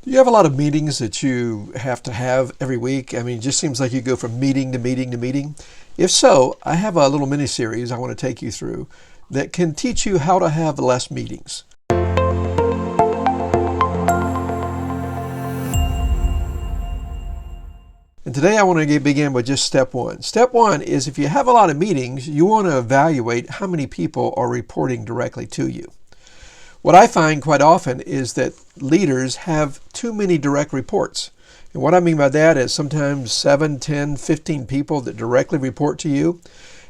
Do you have a lot of meetings that you have to have every week? I mean, it just seems like you go from meeting to meeting to meeting. If so, I have a little mini series I want to take you through that can teach you how to have less meetings. And today I want to begin with just step one. Step one is if you have a lot of meetings, you want to evaluate how many people are reporting directly to you. What I find quite often is that leaders have too many direct reports. And what I mean by that is sometimes 7, 10, 15 people that directly report to you.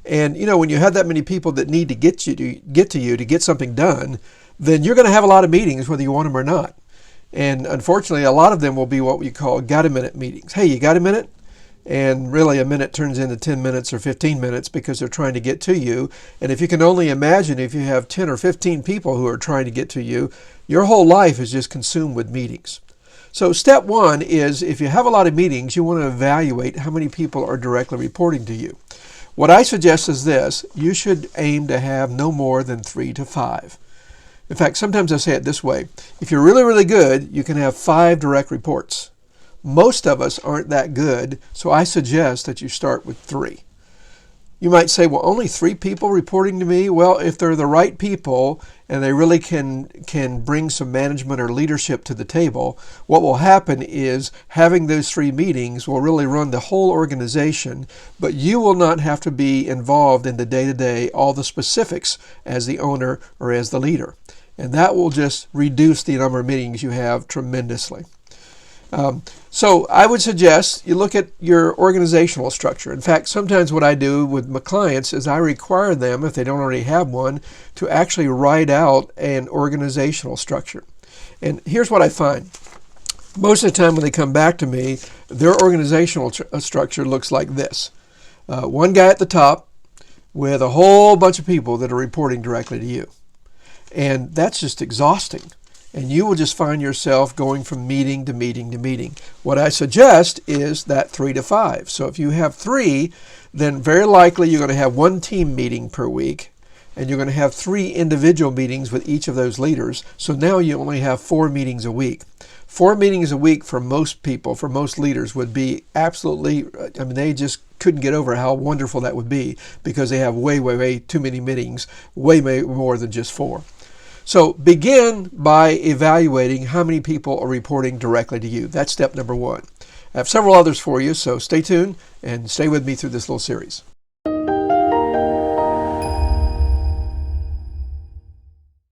And when you have that many people that need to get to you to get something done, then you're going to have a lot of meetings whether you want them or not. And unfortunately, a lot of them will be what we call got-a-minute meetings. Hey, you got a minute? And really a minute turns into 10 minutes or 15 minutes because they're trying to get to you. And if you can only imagine if you have 10 or 15 people who are trying to get to you, your whole life is just consumed with meetings. So step one is if you have a lot of meetings, you want to evaluate how many people are directly reporting to you. What I suggest is this: you should aim to have no more than 3 to 5. In fact, sometimes I say it this way: if you're really, really good, you can have 5 direct reports. Most of us aren't that good, so I suggest that you start with 3. You might say, well, only 3 people reporting to me? Well, if they're the right people and they really can bring some management or leadership to the table, what will happen is having those 3 meetings will really run the whole organization, but you will not have to be involved in the day-to-day, all the specifics as the owner or as the leader. And that will just reduce the number of meetings you have tremendously. So I would suggest you look at your organizational structure. In fact, sometimes what I do with my clients is I require them, if they don't already have one, to actually write out an organizational structure. And here's what I find. Most of the time when they come back to me, their organizational structure looks like this. One guy at the top with a whole bunch of people that are reporting directly to you. And that's just exhausting. And you will just find yourself going from meeting to meeting to meeting. What I suggest is that 3 to 5. So if you have 3, then very likely you're going to have 1 team meeting per week, and you're going to have 3 individual meetings with each of those leaders. So now you only have 4 meetings a week. 4 meetings a week for most people, for most leaders, would be absolutely, they just couldn't get over how wonderful that would be because they have way, way, way too many meetings, way more than just 4. So begin by evaluating how many people are reporting directly to you. That's step number 1. I have several others for you, so stay tuned and stay with me through this little series.